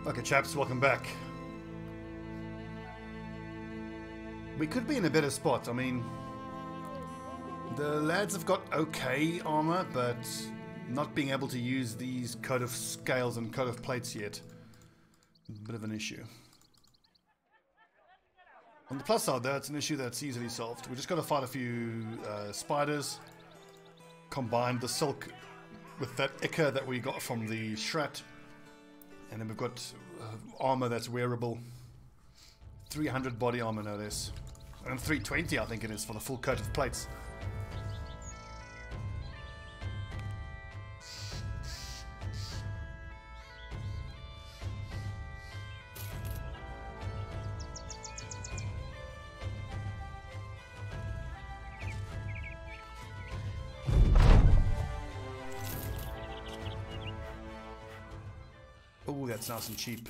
Okay, chaps, welcome back. We could be in a better spot. I mean, the lads have got okay armor, but not being able to use these coat of scales and coat of plates yet. Bit of an issue. On the plus side, though, it's an issue that's easily solved. We just got to fight a few spiders, combine the silk with that ichor that we got from the Shrat, and then we've got armor that's wearable. 300 body armor, no less. And 320, I think it is, for the full coat of plates. Oh, that's nice and cheap.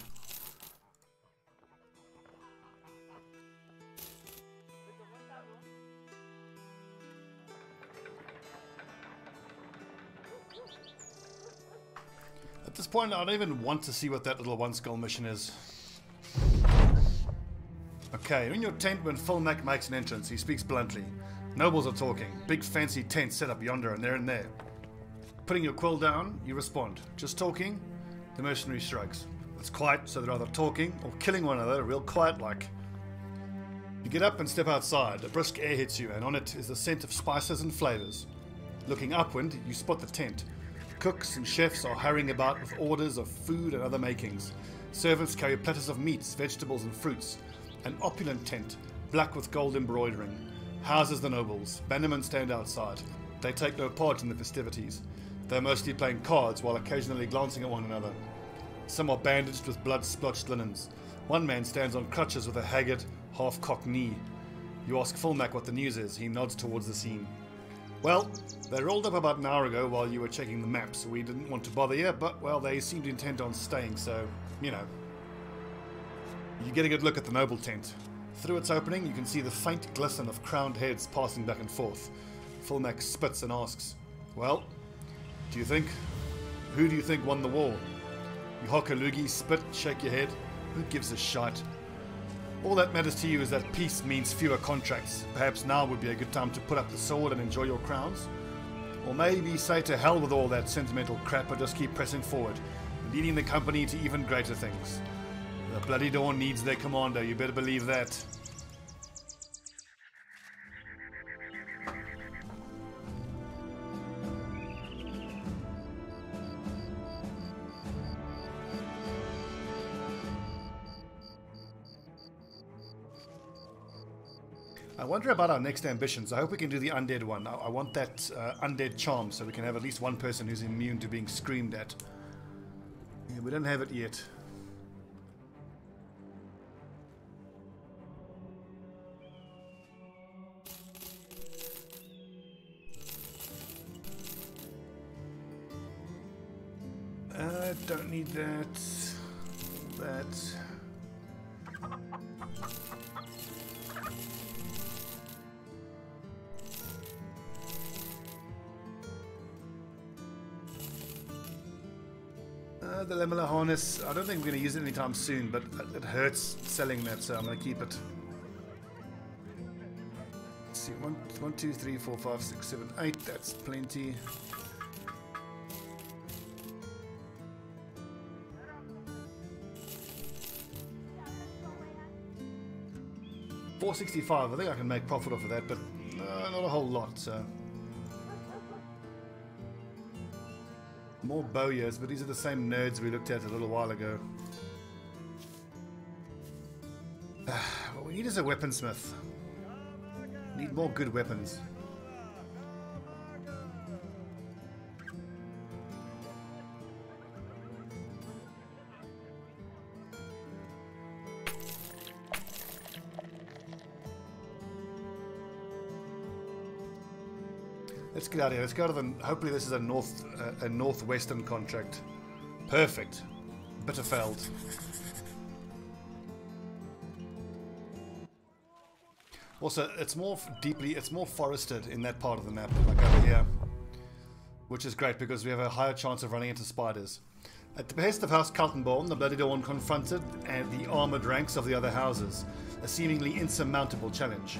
At this point, I don't even want to see what that little one skull mission is. Okay, in your tent when Phil Mac makes an entrance, he speaks bluntly. Nobles are talking. Big fancy tent set up yonder and there and there. Putting your quill down, you respond. Just talking? The mercenary shrugs. It's quiet, so they're either talking or killing one another, real quiet like. You get up and step outside. A brisk air hits you, and on it is the scent of spices and flavors. Looking upwind, you spot the tent. Cooks and chefs are hurrying about with orders of food and other makings. Servants carry platters of meats, vegetables and fruits. An opulent tent, black with gold embroidering. Houses the nobles. Bannermen stand outside. They take no part in the festivities. They're mostly playing cards while occasionally glancing at one another. Some are bandaged with blood-splotched linens. One man stands on crutches with a haggard, half-cocked knee. You ask Fulmac what the news is. He nods towards the scene. Well, they rolled up about an hour ago while you were checking the maps. We didn't want to bother you, but, well, they seemed intent on staying, so, you know. You get a good look at the noble tent. Through its opening, you can see the faint glisten of crowned heads passing back and forth. Fulmac spits and asks, well, do you think? Who do you think won the war? You hock a loogie, spit, shake your head. Who gives a shite? All that matters to you is that peace means fewer contracts. Perhaps now would be a good time to put up the sword and enjoy your crowns. Or maybe say to hell with all that sentimental crap and just keep pressing forward, leading the company to even greater things. The Bloody Dawn needs their commander, you better believe that. I wonder about our next ambitions. I hope we can do the undead one. I want that undead charm so we can have at least one person who's immune to being screamed at. Yeah, we don't have it yet. Don't need that. That. The Lamella harness, I don't think we're going to use it anytime soon, but it hurts selling that, so I'm going to keep it. Let's see, 1, 2, 3, 4, 5, 6, 7, 8, that's plenty. $465, I think I can make profit off of that, but not a whole lot, so. More bowyers, but these are the same nerds we looked at a little while ago. What we need is a weaponsmith. Need more good weapons. Let's get out of here. Let's go to the. Hopefully, this is a northwestern contract. Perfect. Bitterfeld. Also, it's more forested in that part of the map, like over here, which is great because we have a higher chance of running into spiders. At the behest of House Kaltenborn, the Bloody Dawn confronted the armoured ranks of the other houses, a seemingly insurmountable challenge.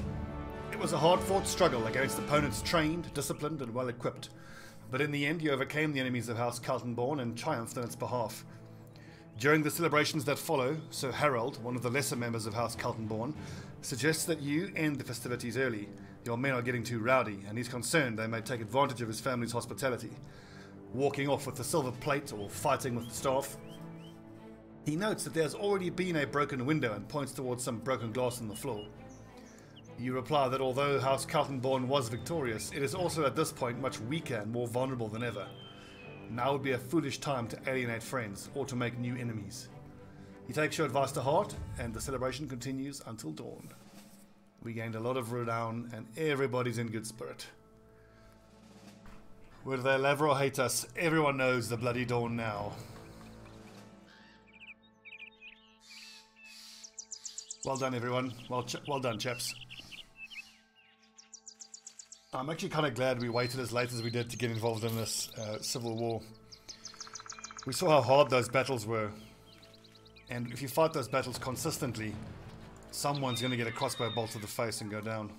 It was a hard-fought struggle against opponents trained, disciplined, and well-equipped, but in the end you overcame the enemies of House Kaltenborn and triumphed on its behalf. During the celebrations that follow, Sir Harold, one of the lesser members of House Kaltenborn, suggests that you end the festivities early. Your men are getting too rowdy, and he's concerned they may take advantage of his family's hospitality, walking off with the silver plate or fighting with the staff. He notes that there's already been a broken window and points towards some broken glass on the floor. You reply that although House Kaltenborn was victorious, it is also at this point much weaker and more vulnerable than ever. Now would be a foolish time to alienate friends or to make new enemies. He takes your advice to heart, and the celebration continues until dawn. We gained a lot of renown, and everybody's in good spirit. Whether they love or hate us, everyone knows the Bloody Dawn now. Well done, everyone. Well done, chaps. I'm actually kind of glad we waited as late as we did to get involved in this civil war. We saw how hard those battles were. And if you fight those battles consistently, someone's going to get a crossbow bolt to the face and go down.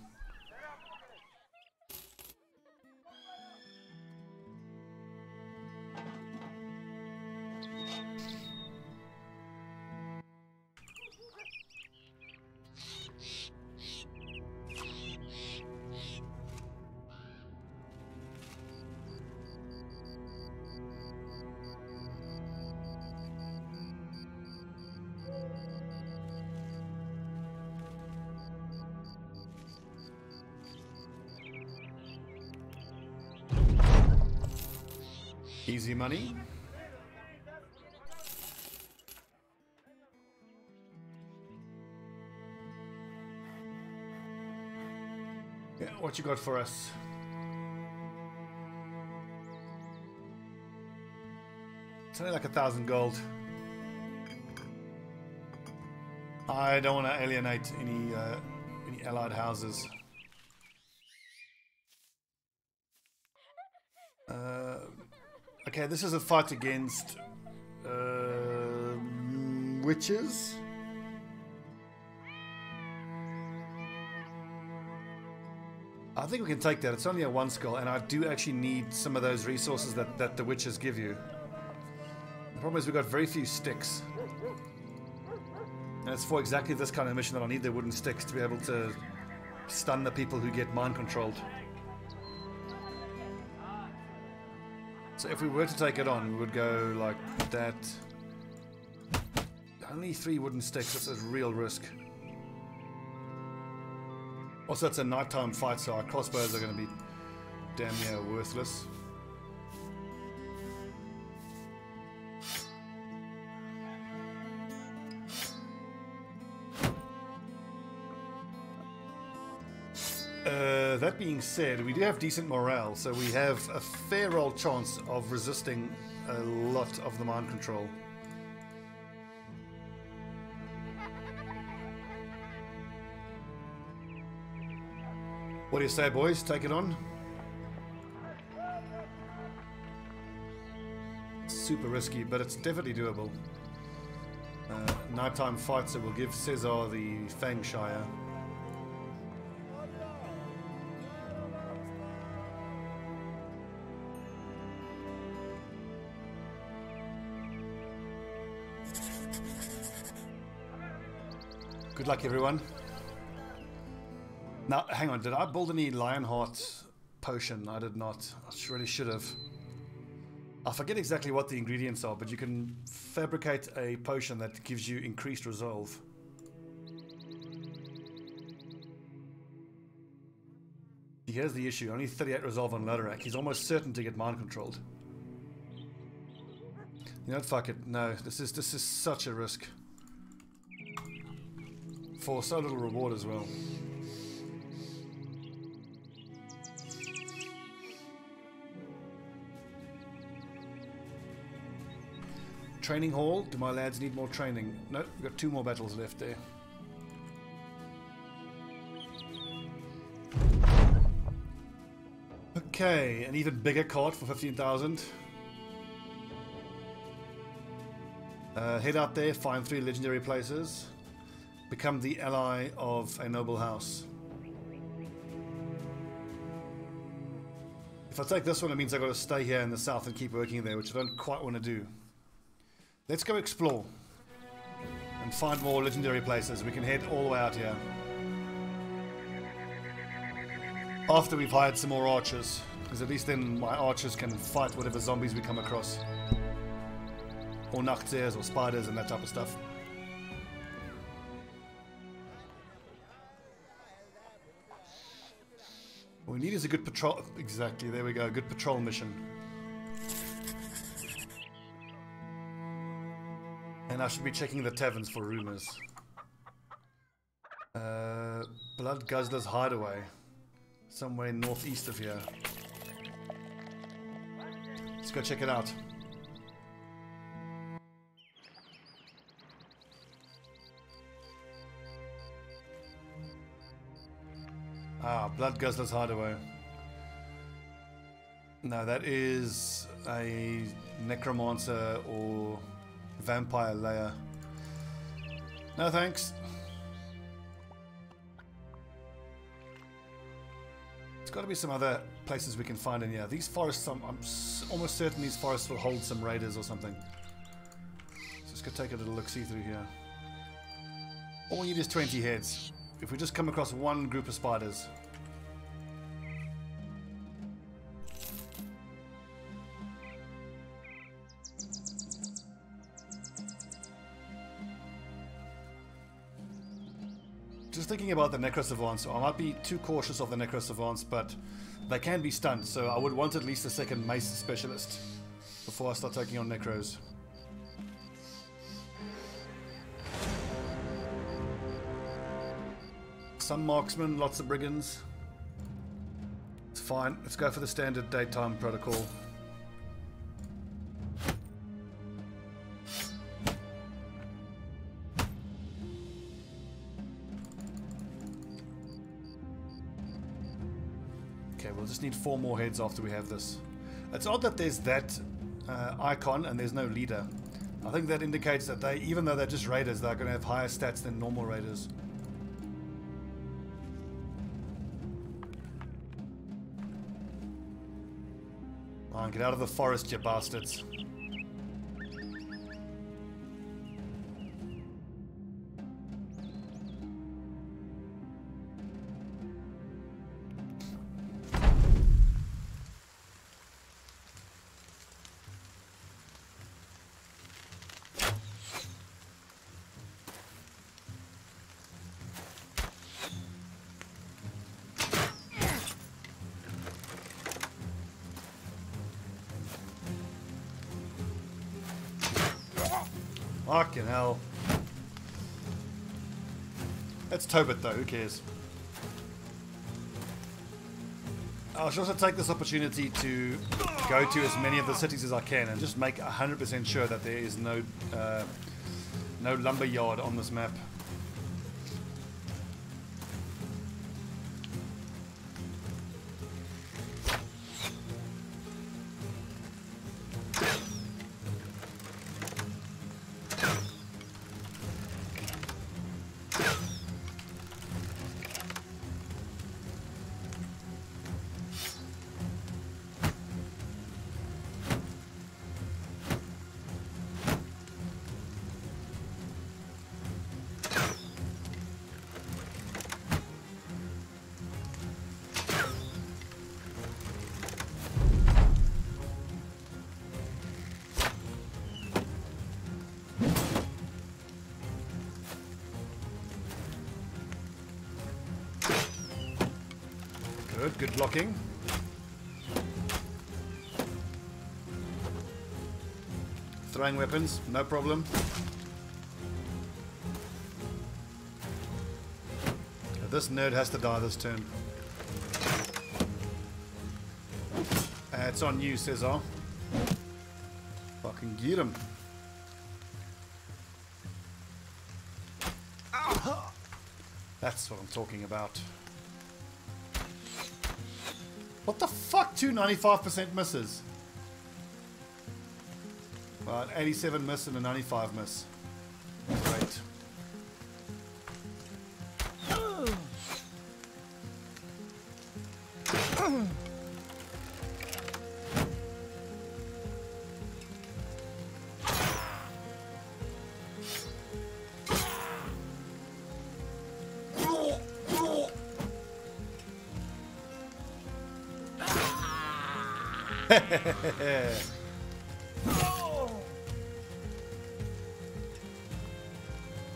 Easy money. Yeah, what you got for us? It's only like 1,000 gold. I don't want to alienate any allied houses. Okay, this is a fight against witches. I think we can take that. It's only a 1 skull, and I do actually need some of those resources that the witches give you. The problem is we've got very few sticks. And it's for exactly this kind of mission that I need the wooden sticks to be able to stun the people who get mind controlled. So if we were to take it on, we would go like that. Only 3 wooden sticks, that's a real risk. Also, it's a nighttime fight, so our crossbows are going to be damn near worthless. That being said, we do have decent morale, so we have a fair old chance of resisting a lot of the mind control. What do you say, boys? Take it on? Super risky, but it's definitely doable. Nighttime fight, so we'll give Cesar the Fangshire. Good luck, everyone. Now, hang on, did I build any Lionheart potion? I did not. I really should have. I forget exactly what the ingredients are, but you can fabricate a potion that gives you increased resolve. Here's the issue, only 38 resolve on Lodorak. He's almost certain to get mind controlled. You know what, fuck it. No, this is such a risk. For so little reward as well. Training hall. Do my lads need more training? Nope, we've got 2 more battles left there. Okay, an even bigger cart for 15,000. Head out there, find 3 legendary places. Become the ally of a noble house. If I take this one, it means I've got to stay here in the south and keep working there, which I don't quite want to do. Let's go explore and find more legendary places. We can head all the way out here. After we've hired some more archers, because at least then my archers can fight whatever zombies we come across. Or nachtzeers or spiders and that type of stuff. What we need is a good patrol. Exactly, there we go. A good patrol mission. And I should be checking the taverns for rumors. Blood Guzzler's Hideaway. Somewhere northeast of here. Let's go check it out. Ah, Blood Guzzler's Hideaway. No, that is a necromancer or vampire lair. No thanks. There's got to be some other places we can find in here. These forests, I'm almost certain these forests will hold some raiders or something. So let's go take a little look-see through here. All we need is 20 heads. If we just come across one group of spiders. Just thinking about the necrosavants, I might be too cautious of the necrosavants, but they can be stunned, so I would want at least a second mace specialist before I start taking on necros. Some marksmen, lots of brigands. It's fine. Let's go for the standard daytime protocol. Okay, we'll just need 4 more heads after we have this. It's odd that there's that icon and there's no leader. I think that indicates that they, even though they're just raiders, they're going to have higher stats than normal raiders. Oh, get out of the forest, you bastards. Fucking hell. Let's Tobit though, who cares? I should also take this opportunity to go to as many of the cities as I can and just make 100% sure that there is no lumber yard on this map. Good blocking. Throwing weapons, no problem. This nerd has to die this turn. It's on you, Cesar. Fucking get him. That's what I'm talking about. What the fuck? 2 95% misses. An 87 miss and a 95 miss. Great.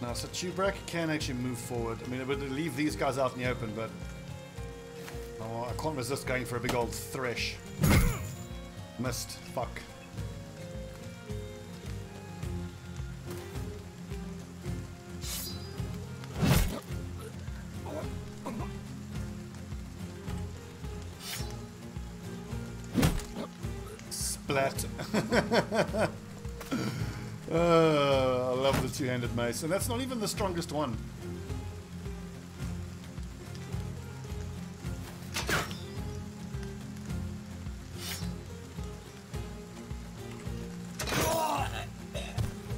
Now, so Chubrak can actually move forward. I mean, it would leave these guys out in the open, but oh, I can't resist going for a big old thresh. Missed. Fuck. Splat. I love the two-handed mace, and that's not even the strongest one.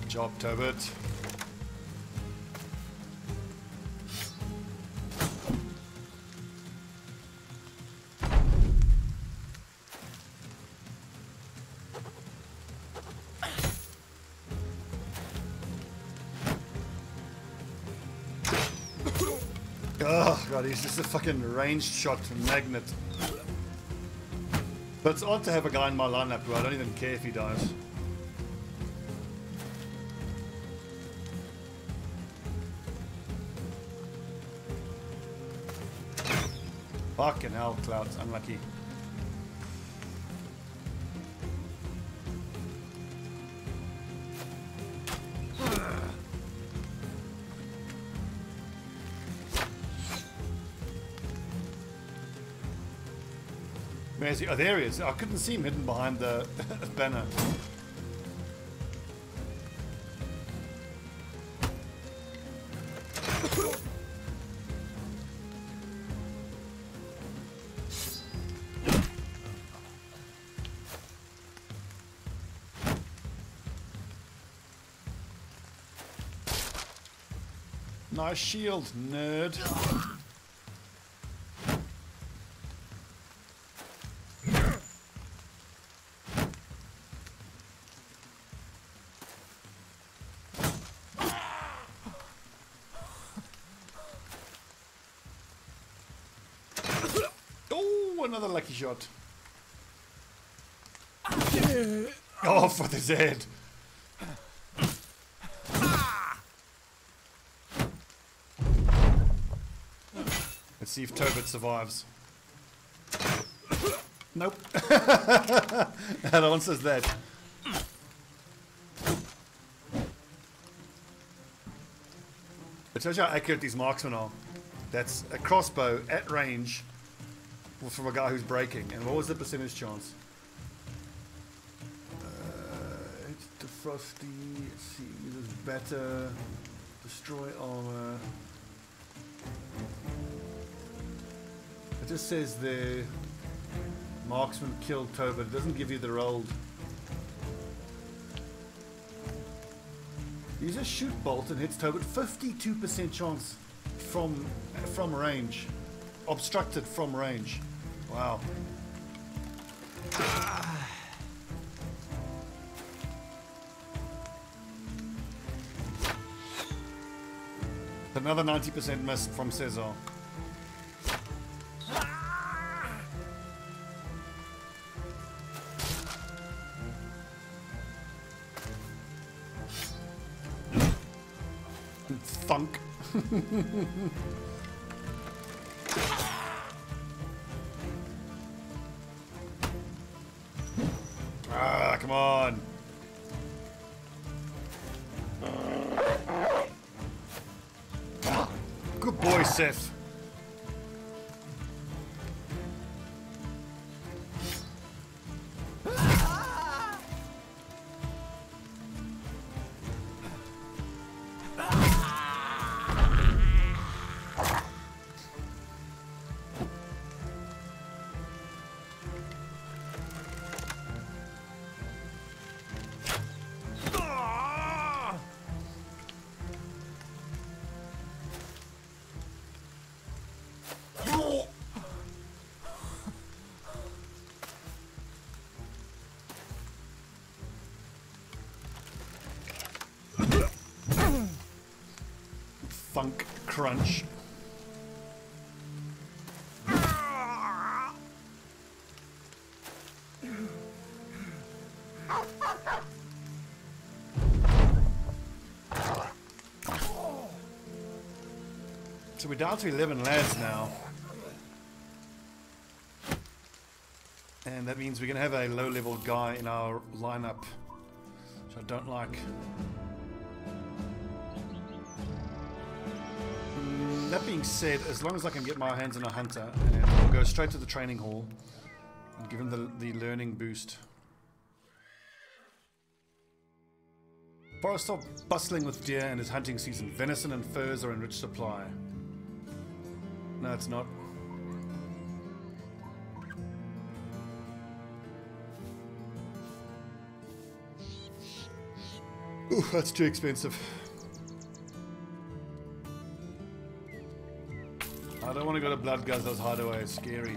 Job, Tobit. Oh god, he's just a fucking ranged shot magnet. But it's odd to have a guy in my lineup who I don't even care if he dies. Fucking hell, Cloud's unlucky. Where's he? Oh, there he is. I couldn't see him hidden behind the banner. Nice shield, nerd. Oh, another lucky shot. Off with his head. Let's see if Tobit survives. Nope. That answers that. It shows you how accurate these marksmen are. That's a crossbow at range from a guy who's breaking. And what was the percentage chance? It's defrosty. Let's see. Uses better. Destroy armor. It just says the marksman killed Tobit. It doesn't give you the rolled. Use a shoot bolt and hits Tobit. 52% chance from range. Obstructed from range. Wow. Another 90% miss from Cesar. Thunk. Ah, come on. Good boy, Seth. funk crunch. So we're down to 11 lads now. And that means we're going to have a low-level guy in our lineup, which I don't like. That being said, as long as I can get my hands on a hunter, and we'll go straight to the training hall and give him the learning boost. Forest are bustling with deer and his hunting season. Venison and furs are in rich supply. No, it's not. Ooh, that's too expensive. I don't want to go to Bloodguzzler's hideaway, it's scary.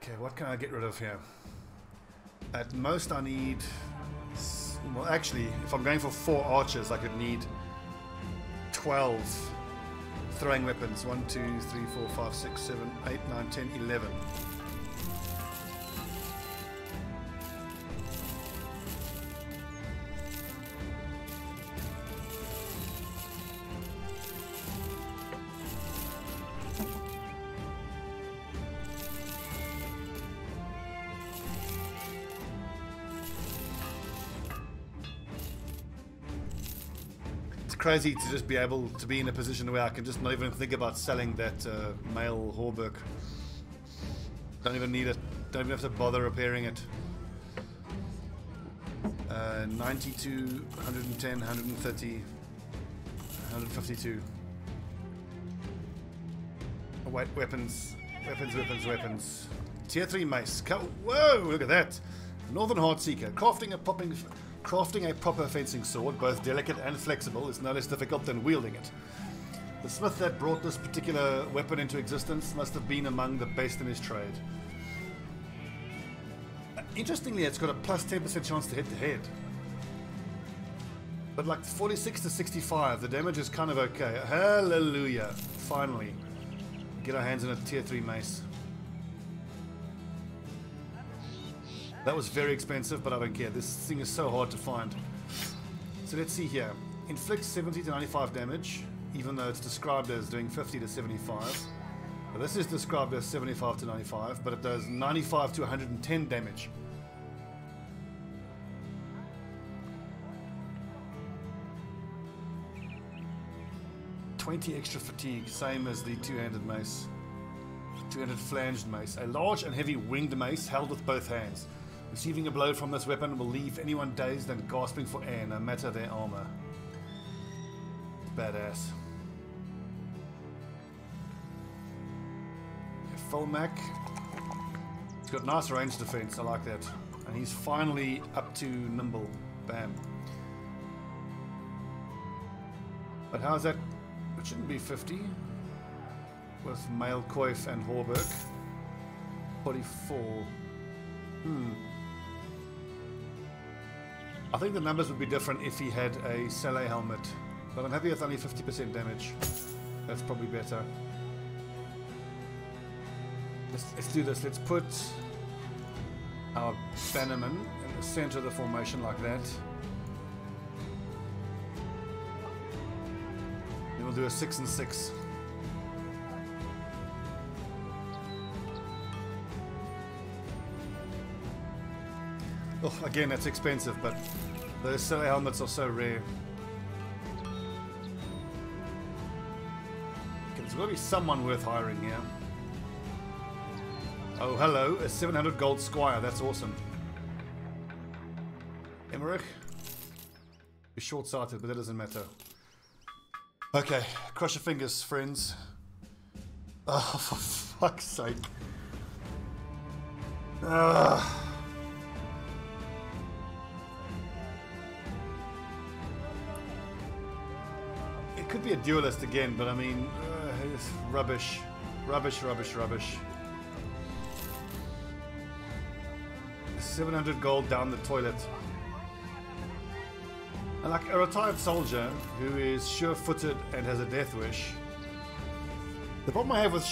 Okay, what can I get rid of here? At most I need... Well, actually, if I'm going for 4 archers, I could need 12 throwing weapons. 1, 2, 3, 4, 5, 6, 7, 8, 9, 10, 11. Crazy to just be able to be in a position where I can just not even think about selling that male Horberg. Don't even need it. Don't even have to bother repairing it. 92, 110, 130, 152. Oh, wait, weapons. Weapons. Tier 3 mace. Whoa, look at that. Northern Heartseeker. Crafting a proper fencing sword, both delicate and flexible, is no less difficult than wielding it. The smith that brought this particular weapon into existence must have been among the best in his trade. Interestingly, it's got a plus 10% chance to hit the head. But like 46 to 65, the damage is kind of okay. Hallelujah. Finally. Get our hands on a tier 3 mace. That was very expensive, but I don't care. This thing is so hard to find. So let's see here. Inflicts 70 to 95 damage, even though it's described as doing 50 to 75. Well, this is described as 75 to 95, but it does 95 to 110 damage. $20 extra fatigue, same as the two-handed mace. Two-handed flanged mace. A large and heavy winged mace held with both hands. Receiving a blow from this weapon will leave anyone dazed and gasping for air, no matter their armor. Badass. Full Mac. It's got nice range defense, I like that. And he's finally up to nimble. Bam. But how's that? It shouldn't be 50. With male Coif and Horberg. 44. I think the numbers would be different if he had a Saleh helmet, but I'm happy with only 50% damage. That's probably better. Let's do this. Let's put our bannerman in the center of the formation like that. Then we'll do a 6 and 6. Oh, again, that's expensive, but those Saleh helmets are so rare. Okay, there's got to be someone worth hiring here. Oh, hello, a 700 gold squire. That's awesome. Emmerich? You're short-sighted, but that doesn't matter. Okay, cross your fingers, friends. Oh, for fuck's sake. It could be a duelist again, but I mean, it's rubbish. Rubbish, rubbish, rubbish. 700 gold down the toilet. And like a retired soldier who is sure-footed and has a death wish. The problem I have with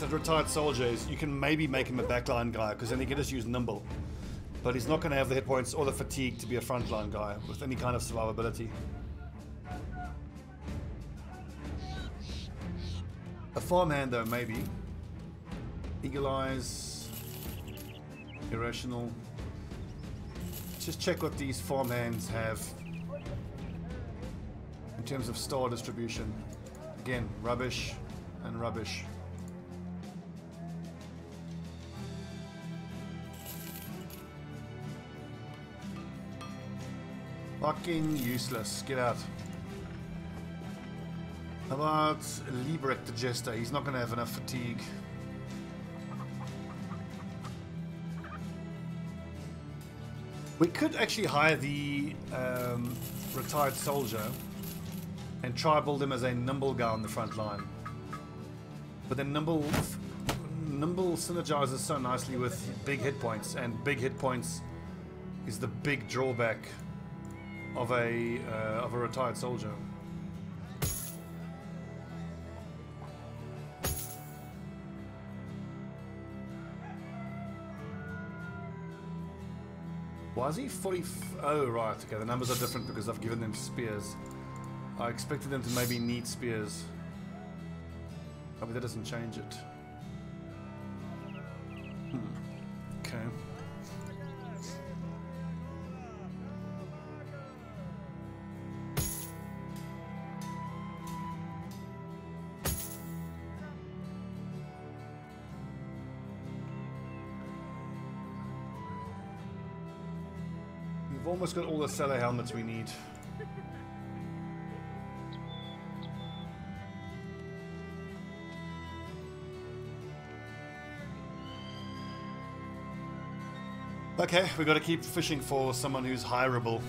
the retired soldier is you can maybe make him a backline guy because then he can just use nimble. But he's not going to have the hit points or the fatigue to be a frontline guy with any kind of survivability. A farmhand though, maybe. Eagle eyes. Irrational. Let's just check what these farmhands have in terms of star distribution. Again, rubbish and rubbish. Fucking useless. Get out. How about Liebrek the Jester? He's not going to have enough fatigue. We could actually hire the retired soldier and try build him as a nimble guy on the front line. But then nimble synergizes so nicely with big hit points, and big hit points is the big drawback of a retired soldier. Why is he 40? Oh, right. Okay, the numbers are different because I've given them spears. I expected them to maybe need spears. Oh, but that doesn't change it. Okay. We've almost got all the cellar helmets we need. Okay, we got to keep fishing for someone who's hireable.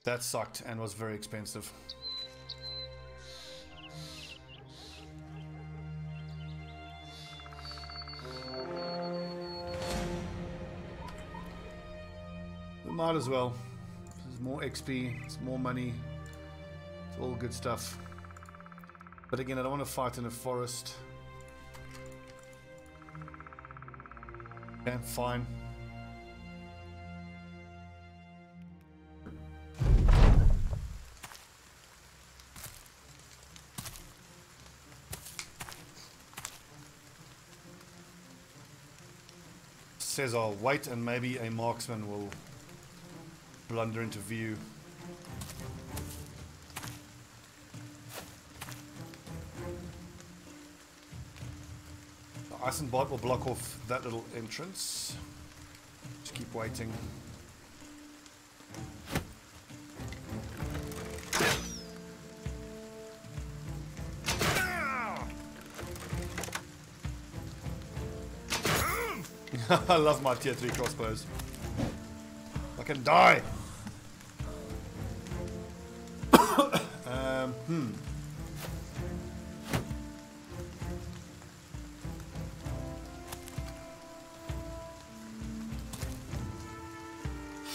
That sucked and was very expensive. We might as well. There's more XP, it's more money, it's all good stuff. But again, I don't want to fight in a forest. Okay, fine. Says I'll wait and maybe a marksman will blunder into view. The ice and bot will block off that little entrance. Just keep waiting. I love my tier 3 crossbows. I can die.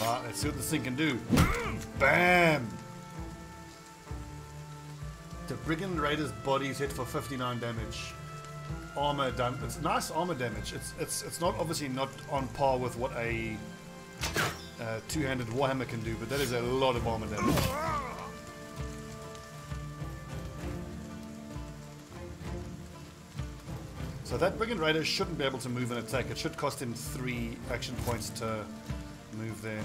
Alright, let's see what this thing can do. Bam! The Brigand Raider's body is hit for 59 damage. Armor done. It's nice armor damage. It's not obviously not on par with what a two-handed warhammer can do, but that is a lot of armor damage. So that Brigand Raider shouldn't be able to move and attack. It should cost him 3 action points to move there.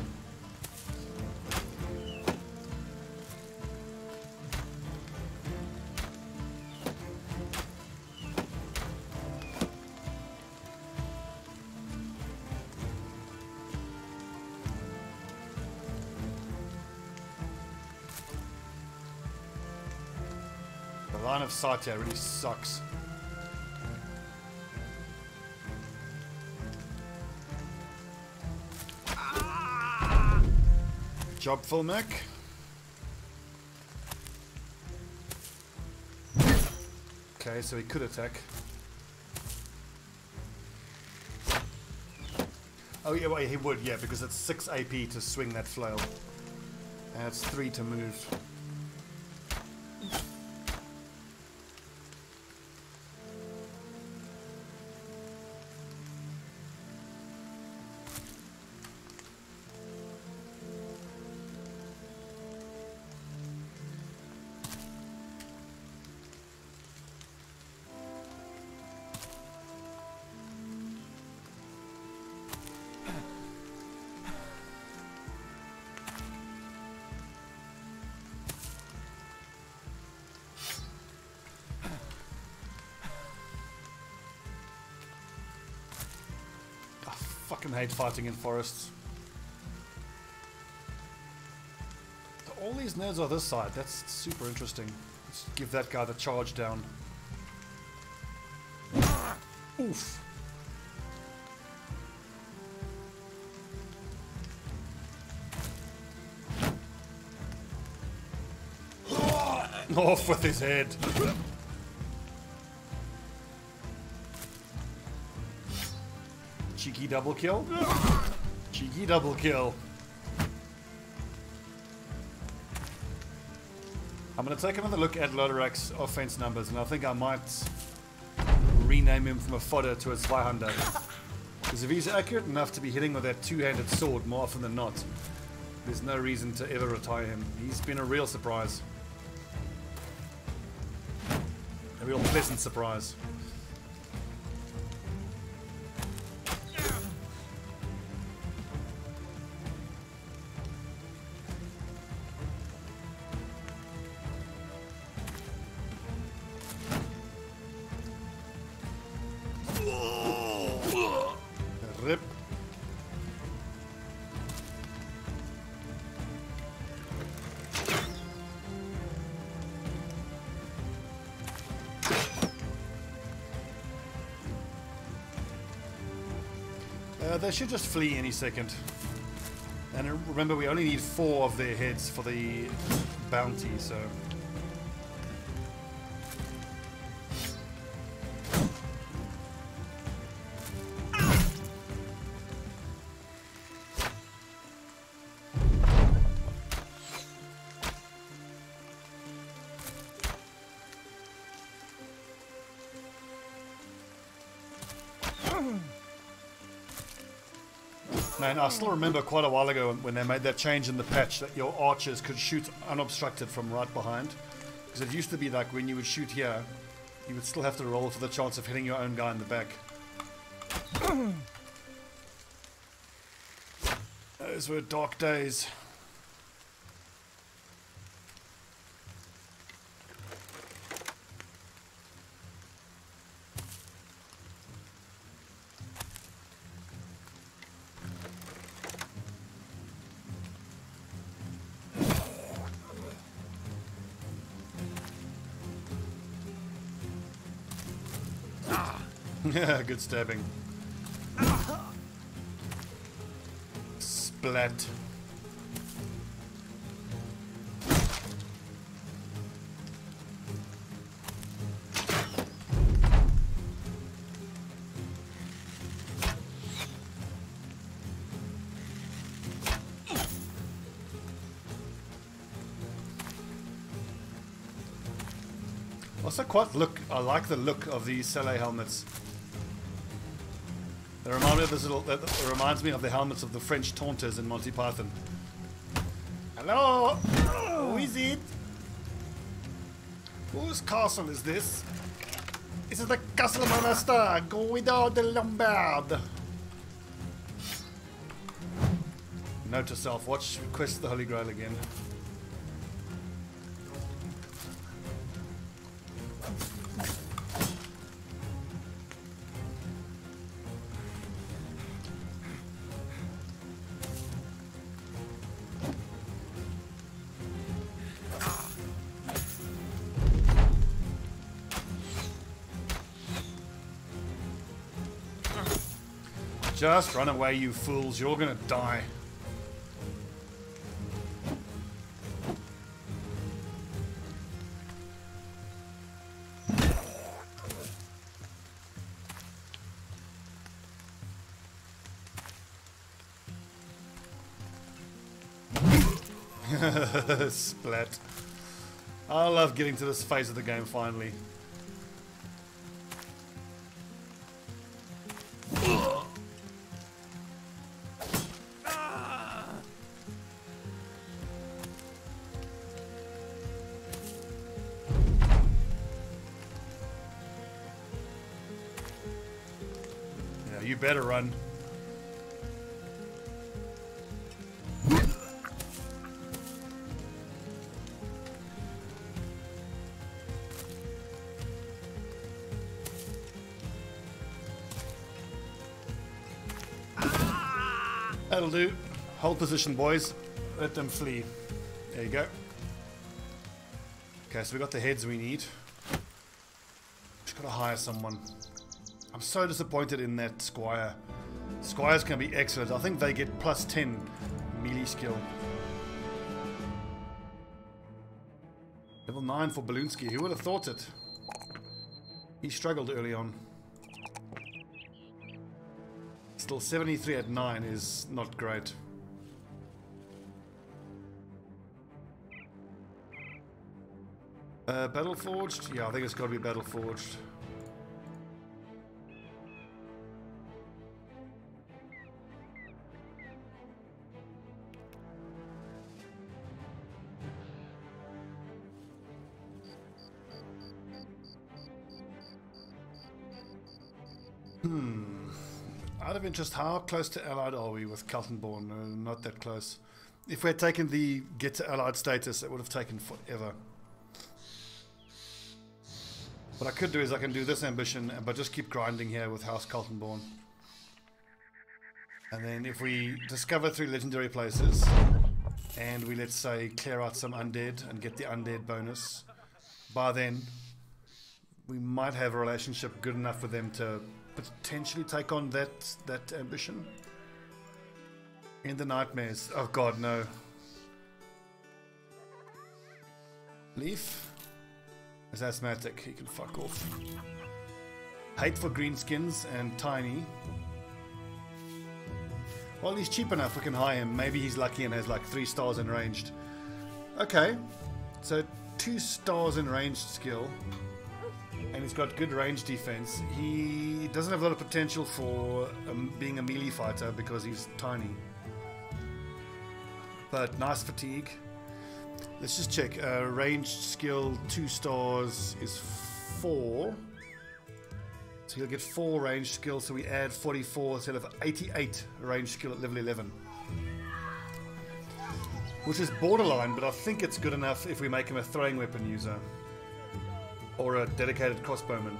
The line of sight here really sucks. job, full mech. Okay, so he could attack. Oh yeah, well, he would, yeah, because it's 6 AP to swing that flail. And it's 3 to move. Fucking hate fighting in forests. All these nerds are this side. That's super interesting. Let's give that guy the charge down. Oof. Off with his head. Cheeky double kill. Cheeky double kill. I'm going to take another look at Loderak's offense numbers, and I think I might rename him from a fodder to a Zweihunter. Because if he's accurate enough to be hitting with that two-handed sword more often than not, there's no reason to ever retire him. He's been a real surprise. A real pleasant surprise. Rip. They should just flee any second. And remember, we only need 4 of their heads for the bounty, so... Man, I still remember quite a while ago when they made that change in the patch that your archers could shoot unobstructed from right behind. Because it used to be like when you would shoot here, you would still have to roll for the chance of hitting your own guy in the back. Those were dark days. Yeah, good stabbing. Splat. Also quite I like the look of these Saleh helmets. They remind me of this little. That reminds me of the helmets of the French taunters in Monty Python. Hello, who is it? Whose castle is this? This is the Castle Monaster. Go without the Lombard. Note to self: watch Quest of the Holy Grail again. Just run away, you fools. You're gonna die. Splat. I love getting to this phase of the game finally. Yeah, you better run. That'll do. Hold position, boys. Let them flee. There you go. Okay, so we got the heads we need. Just gotta hire someone. I'm so disappointed in that Squire. Squires can be excellent. I think they get plus 10 melee skill. Level 9 for Balloonsky. Who would have thought it? He struggled early on. Still 73 at 9 is not great. Battleforged? Yeah, I think it's got to be Battleforged. Out of interest, how close to Allied are we with Kaltenborn? Not that close. If we had taken the get to Allied status, it would have taken forever. What I could do is I can do this ambition, but just keep grinding here with House Kaltenborn. And then if we discover 3 legendary places, and we, let's say, clear out some undead and get the undead bonus, by then, we might have a relationship good enough with them to potentially take on that ambition. In the nightmares. Oh god, no. Leaf is asthmatic. He can fuck off. Hate for greenskins and tiny. Well, he's cheap enough. We can hire him. Maybe he's lucky and has like 3 stars in ranged. Okay, so 2 stars in ranged skill. And he's got good range defense. He doesn't have a lot of potential for being a melee fighter because he's tiny. But nice fatigue. Let's just check. Ranged skill 2 stars is 4. So he'll get 4 ranged skill. So we add 44 instead of 88 ranged skill at level 11. Which is borderline, but I think it's good enough if we make him a throwing weapon user. Or a dedicated crossbowman.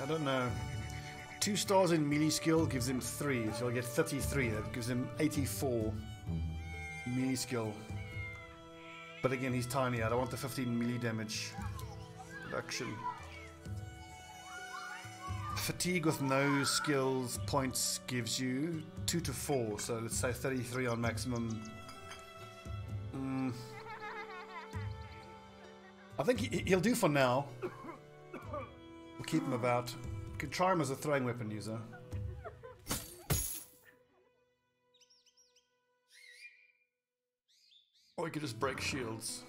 I don't know. 2 stars in melee skill gives him 3, so he'll get 33. That gives him 84 melee skill. But again, he's tiny. I don't want the 15 melee damage reduction. Fatigue with no skills points gives you 2 to 4, so let's say 33 on maximum. I think he'll do for now. We'll keep him about. Could try him as a throwing weapon user. Or we could just break shields.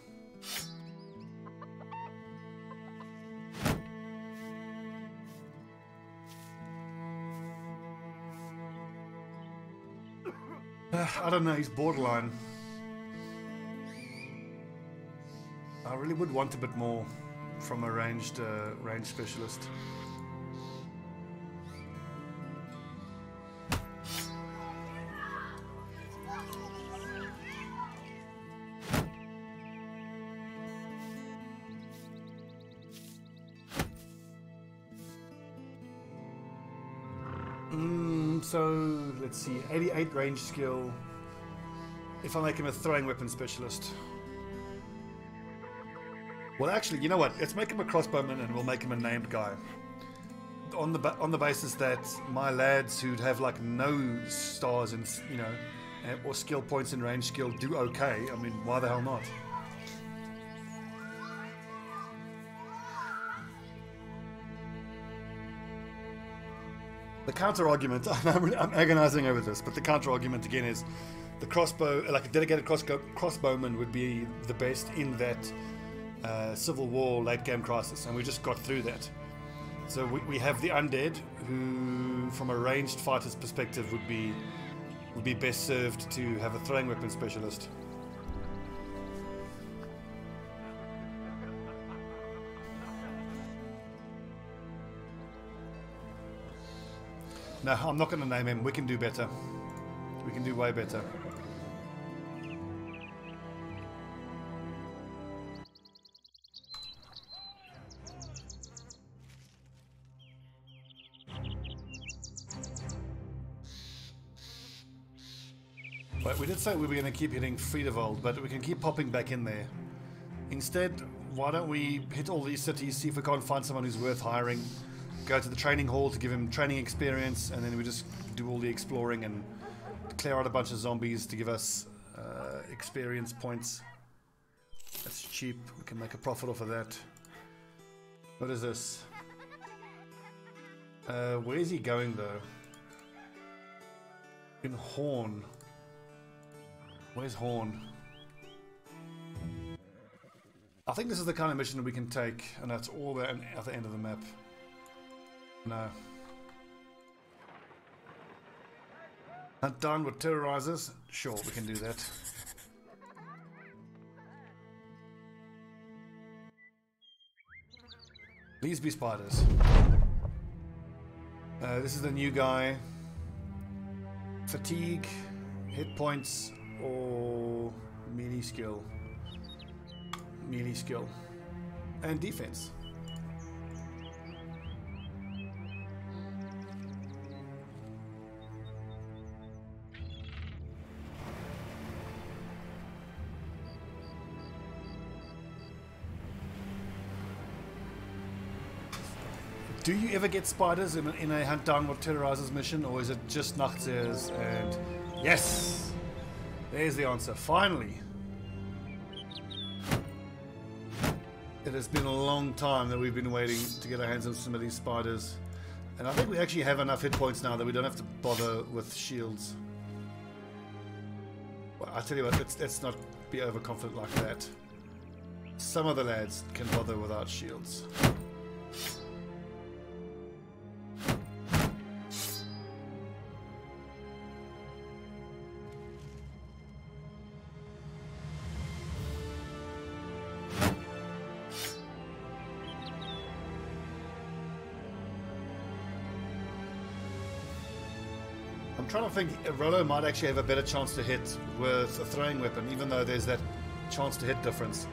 I don't know, he's borderline. I really would want a bit more from a ranged specialist. So let's see, 88 range skill. If I make him a throwing weapon specialist. Well, actually, you know what? Let's make him a crossbowman, and we'll make him a named guy. On the basis that my lads who'd have like no stars and or skill points in range skill do okay. I mean, why the hell not? The counter argument, I'm agonizing over this, but the counter argument again is the crossbow, like a dedicated crossbowman would be the best in that Civil War late game crisis, and we just got through that. So we have the undead, who from a ranged fighter's perspective would be best served to have a throwing weapon specialist. No, I'm not going to name him. We can do better. We can do way better. But we did say we were going to keep hitting Friedewold, but we can keep popping back in there. Instead, why don't we hit all these cities, see if we can't find someone who's worth hiring, go to the training hall to give him training experience, and then we just do all the exploring and clear out a bunch of zombies to give us experience points. That's cheap. We can make a profit off of that. What is this? Where is he going though? In Horn. Where's Horn? I think this is the kind of mission we can take, and that's all the at the end of the map. No. Hunt down what terrorizes? Sure, we can do that. Please be spiders. This is the new guy. Fatigue, hit points, or melee skill. Melee skill. And defense. Do you ever get spiders in a hunt down what terrorizes mission, or is it just Nachtseers? And yes, there's the answer. Finally, it has been a long time that we've been waiting to get our hands on some of these spiders, and I think we actually have enough hit points now that we don't have to bother with shields. Well, I tell you what, let's not be overconfident like that. Some of the lads can bother without shields. I'm trying to think, Rollo might actually have a better chance to hit with a throwing weapon, even though there's that chance to hit difference.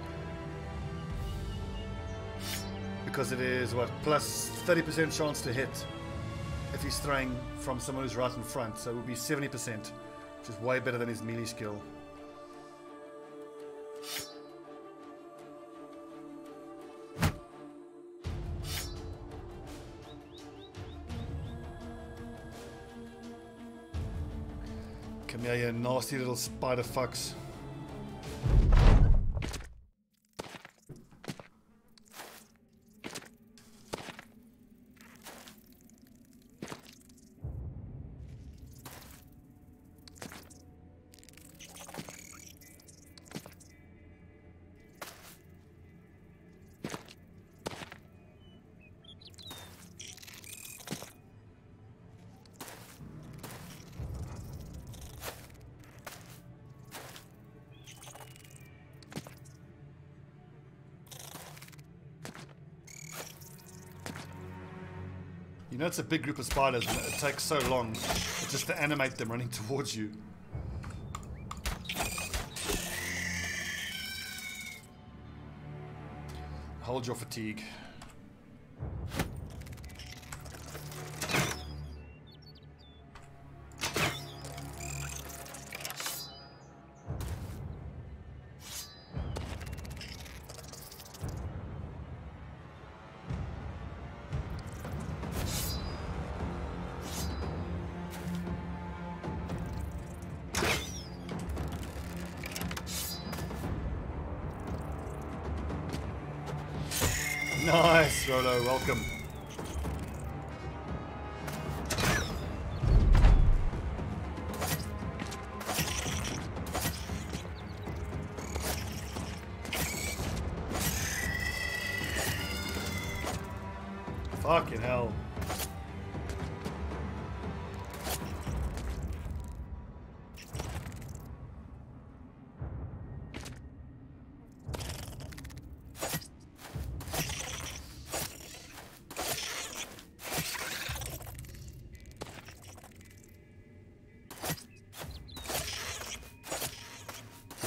Because it is, what, plus 30% chance to hit if he's throwing from someone who's right in front. So it would be 70%, which is way better than his melee skill. Come here, you nasty little spider fucks. You know, it's a big group of spiders and it takes so long just to animate them running towards you. Hold your fatigue. Nice, Rolo, welcome. Fucking hell.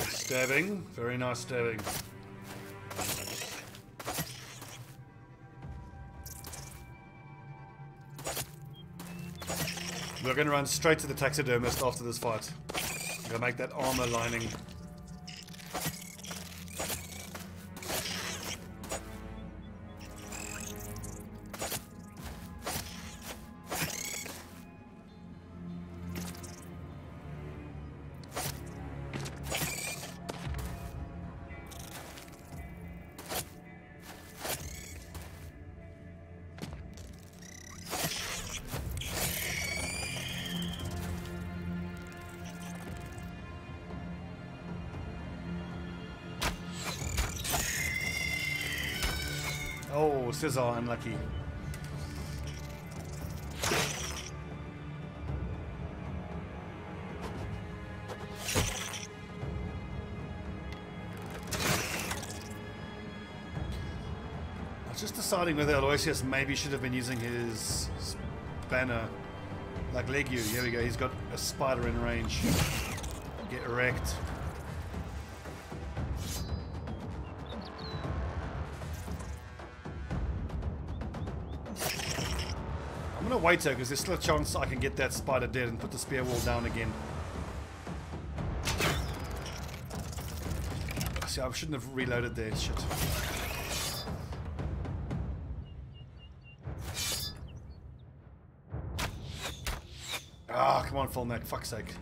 Stabbing, very nice stabbing. We're going to run straight to the taxidermist after this fight. I'm going to make that armor lining. Oh, scissor, unlucky. I was just deciding whether Aloysius maybe should have been using his banner like Legiu. Here we go, he's got a spider in range. Get wrecked. I'm gonna wait though, because there's still a chance I can get that spider dead and put the spear wall down again. See, I shouldn't have reloaded there, shit. Ah, come on, full neck, fuck's sake.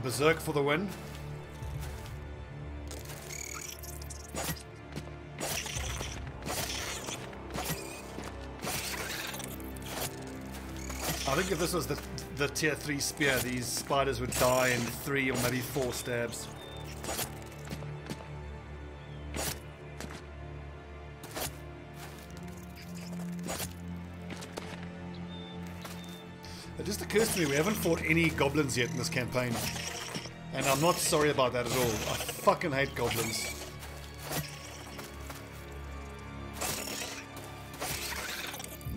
Berserk for the win. I think if this was the tier 3 spear, these spiders would die in 3 or maybe 4 stabs. It just occurs to me we haven't fought any goblins yet in this campaign. And I'm not sorry about that at all. I fucking hate goblins.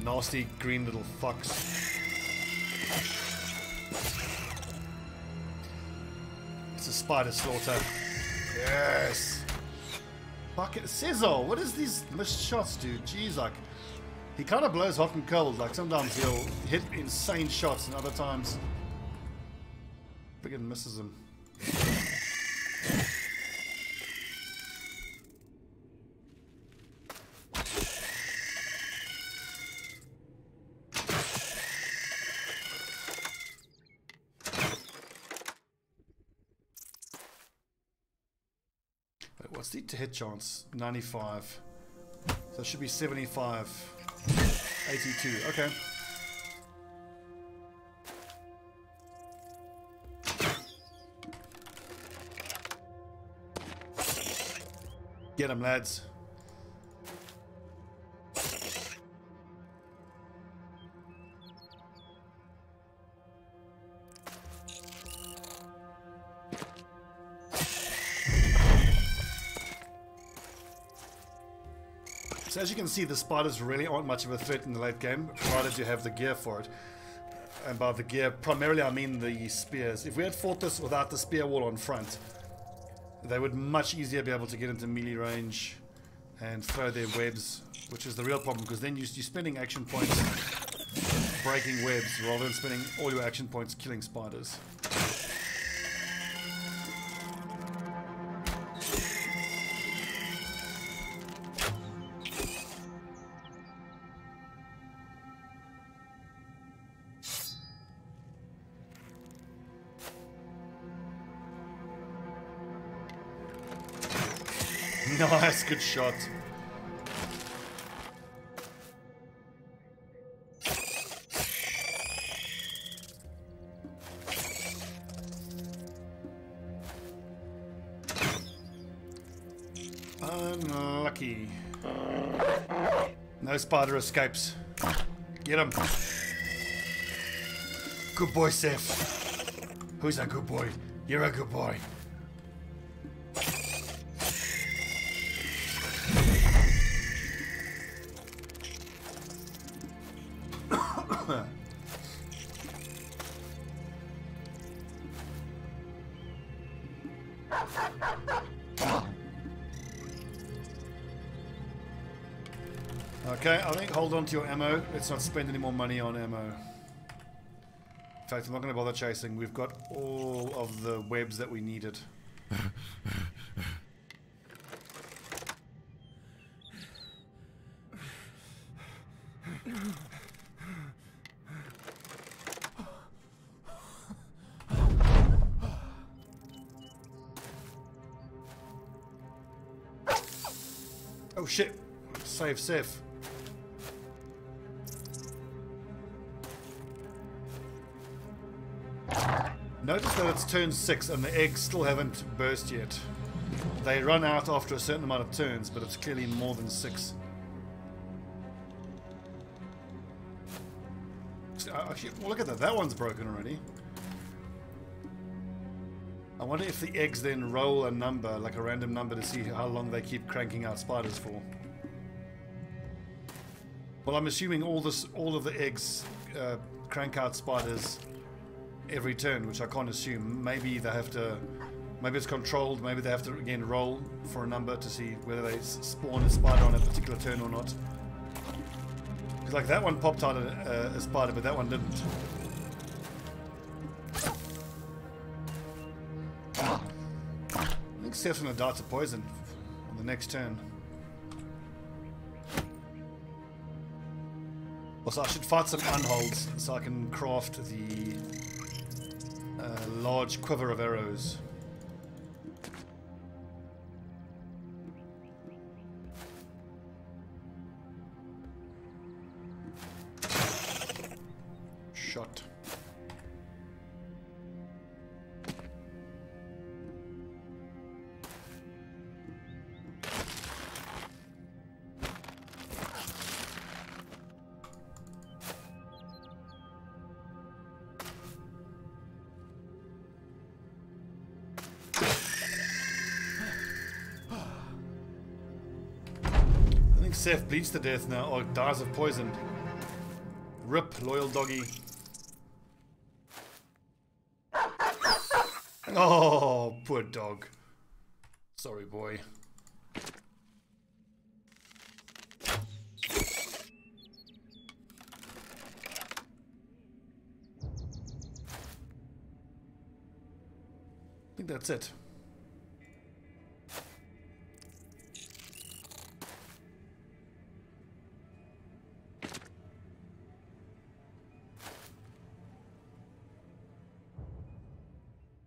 Nasty green little fucks. It's a spider slaughter. Yes. Fucking Sizzle, what is these missed shots do? Jeez, like he kind of blows hot and cold. Like sometimes he'll hit insane shots, and other times friggin' misses him. What's the hit chance? 95. So it should be 75. 82. Okay. Get him, lads. So as you can see, the spiders really aren't much of a threat in the late game, provided you have the gear for it. And by the gear, primarily I mean the spears. If we had fought this without the spear wall on front, they would much easier be able to get into melee range and throw their webs, which is the real problem, because then you're spending action points breaking webs rather than spending all your action points killing spiders. Nice, good shot. Unlucky. No spider escapes. Get him. Good boy, Seth. Who's a good boy? You're a good boy. Okay, I think hold on to your ammo. Let's not spend any more money on ammo. In fact, I'm not going to bother chasing. We've got all of the webs that we needed. Oh shit! Save Seth. Notice that it's turn 6 and the eggs still haven't burst yet. They run out after a certain amount of turns, but it's clearly more than 6. Actually, well, look at that. That one's broken already. I wonder if the eggs then roll a number, like a random number, to see how long they keep cranking out spiders for. Well, I'm assuming all of the eggs crank out spiders every turn, which I can't assume. Maybe they have to, maybe it's controlled, maybe they have to again roll for a number to see whether they spawn a spider on a particular turn or not. Because like that one popped out a spider, but that one didn't. I think Seth's gonna die to poison on the next turn. Also, I should fight some unholds so I can craft the large quiver of arrows. Shot. Seth bleeds to death now, or dies of poison. Rip, loyal doggy. Oh, poor dog. Sorry, boy. I think that's it.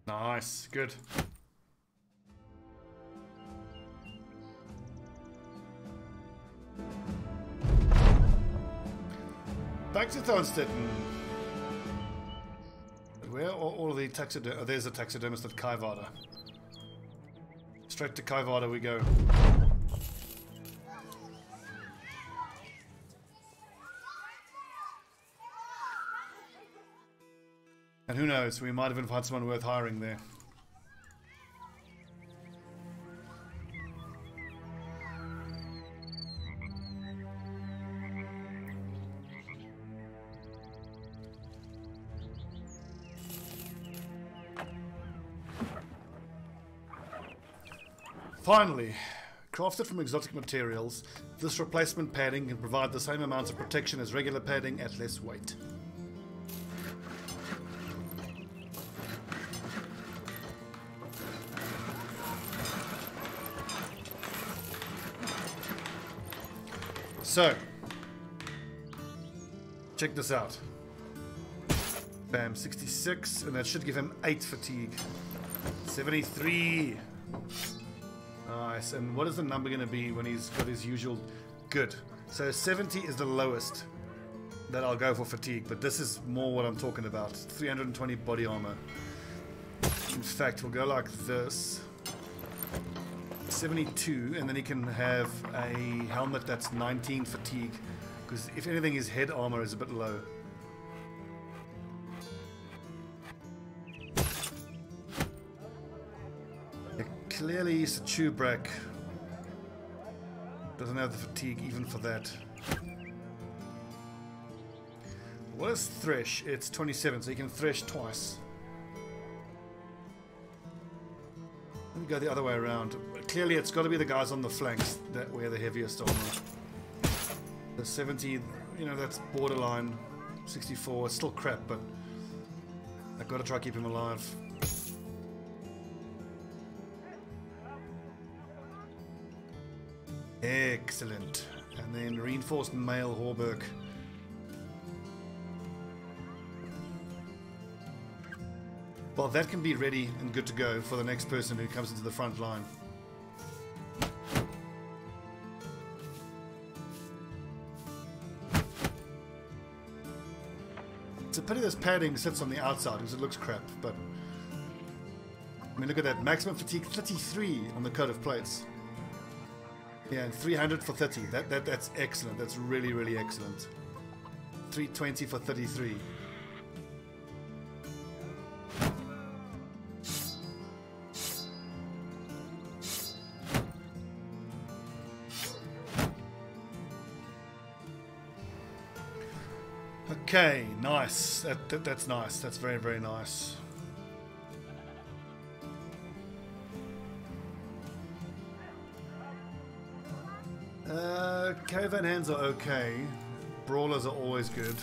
Nice, good. Back to Thornstetten. Where are all of the taxidermists? Oh, there's a taxidermist at Kaivada. Straight to Kaivada we go. And who knows, we might even find someone worth hiring there. Finally, crafted from exotic materials, this replacement padding can provide the same amount of protection as regular padding at less weight. So, check this out. Bam, 66, and that should give him 8 fatigue. 73. Nice, and what is the number going to be when he's got his usual... Good. So 70 is the lowest that I'll go for fatigue, but this is more what I'm talking about. 320 body armor. In fact, we'll go like this. 72, and then he can have a helmet that's 19 fatigue, because if anything, his head armor is a bit low. Yeah, clearly, Sachubrak doesn't have the fatigue even for that. What is Thresh? It's 27, so you can Thresh twice. Let me go the other way around. Clearly, it's got to be the guys on the flanks that wear the heaviest armor. The 70, you know, that's borderline. 64, it's still crap, but I've got to try to keep him alive. Excellent. And then reinforced male Horberg. Well, that can be ready and good to go for the next person who comes into the front line. It's a pity this padding sits on the outside because it looks crap, but I mean, look at that. Maximum fatigue 33 on the coat of plates. Yeah, and 300 for 30. That's excellent. That's really, really excellent. 320 for 33. Okay, nice. That's nice. That's very, very nice. Caravan hands are okay. Brawlers are always good.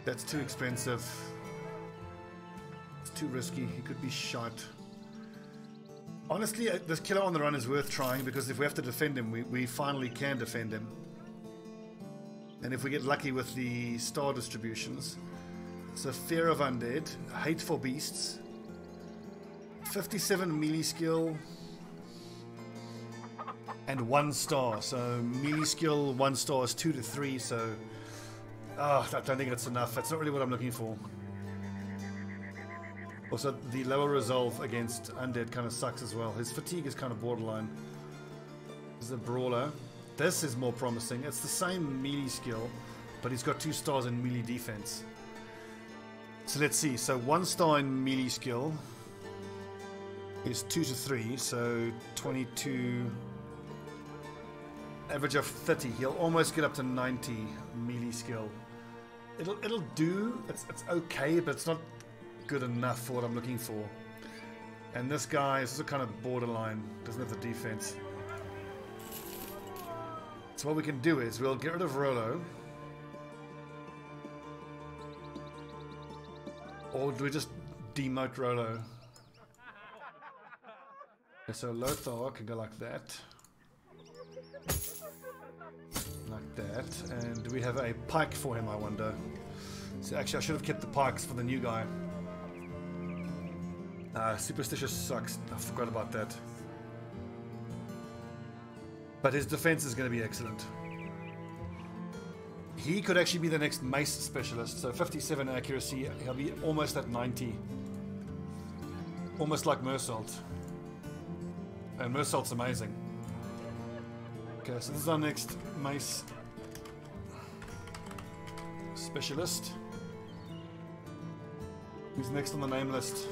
That's too expensive. It's too risky. He could be shot. Honestly, this killer on the run is worth trying because if we have to defend him, we finally can defend him. And if we get lucky with the star distributions. So Fear of Undead, Hate for Beasts, 57 melee skill, and 1 star. So melee skill 1 star is 2 to 3. So I don't think that's enough. That's not really what I'm looking for. Also, the lower resolve against Undead kind of sucks as well. His fatigue is kind of borderline. This is a brawler. This is more promising. It's the same melee skill, but he's got 2 stars in melee defense. So let's see. So 1 star in melee skill is 2 to 3. So 22. Average of 30. He'll almost get up to 90 melee skill. It'll do. It's okay, but it's not good enough for what I'm looking for. And this guy is also kind of borderline. Doesn't have the defense. So what we can do is we'll get rid of Rolo. Or do we just demote Rolo? Okay, so Lothar can go like that. Like that. And do we have a pike for him, I wonder? So actually I should have kept the pikes for the new guy. Superstitious sucks. I forgot about that. But his defense is going to be excellent. He could actually be the next mace specialist. So 57 accuracy, he'll be almost at 90. Almost like Mersault. And Mersault's amazing. Okay, so this is our next mace specialist. Who's next on the name list?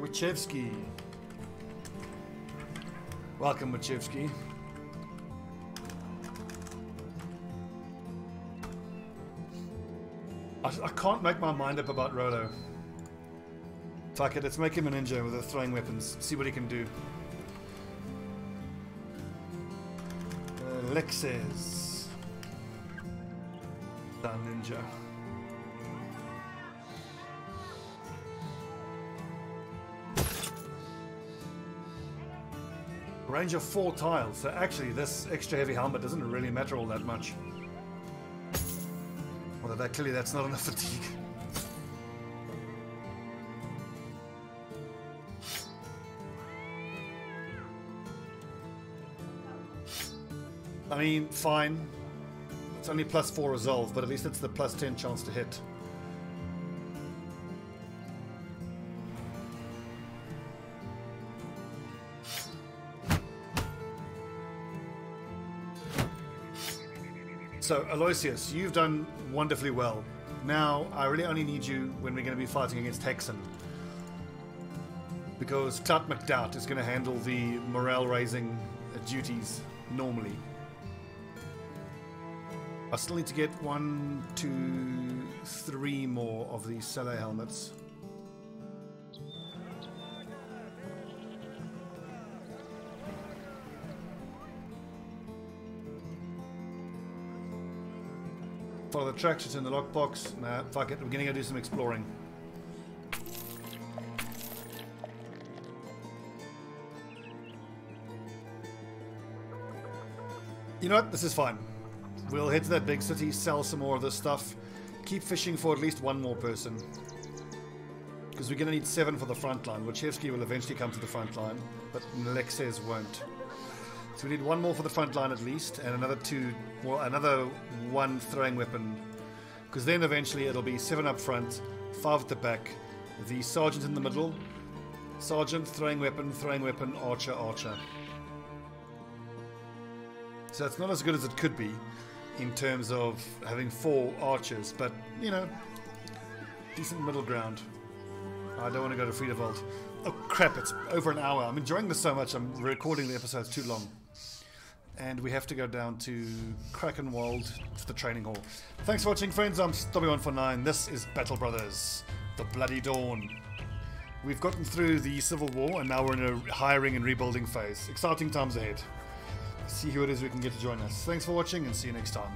Wachevsky. Welcome, Wachevsky. I can't make my mind up about Rolo. Fuck it, let's make him a ninja with the throwing weapons. See what he can do. Lexes. Done ninja. Range of 4 tiles, so actually this extra heavy helmet doesn't really matter all that much. Although clearly that's not enough fatigue. I mean, fine. It's only +4 resolve, but at least it's the +10 chance to hit. So, Aloysius, you've done wonderfully well. Now, I really only need you when we're going to be fighting against Hexen. Because Clout McDowd is going to handle the morale-raising duties normally. I still need to get 1, 2, 3 more of these cellar helmets. Follow the tracks, it's in the lockbox. Nah, fuck it, we're gonna go do some exploring. You know what? This is fine. We'll head to that big city, sell some more of this stuff, keep fishing for at least one more person. Because we're gonna need 7 for the front line. Wachowski will eventually come to the front line, but Alexes won't. So we need 1 more for the front line at least, and another 2, well, another 1 throwing weapon. Because then eventually it'll be 7 up front, 5 at the back, the sergeant in the middle, sergeant, throwing weapon, archer, archer. So it's not as good as it could be in terms of having 4 archers, but, you know, decent middle ground. I don't want to go to Frida Vault. Oh crap, it's over an hour. I'm enjoying this so much, I'm recording the episodes too long. And we have to go down to Krakenwald to the training hall. Thanks for watching, friends. I'm Stobbie149. This is Battle Brothers, The Bloody Dawn. We've gotten through the Civil War, and now we're in a hiring and rebuilding phase. Exciting times ahead. See who it is we can get to join us. Thanks for watching, and see you next time.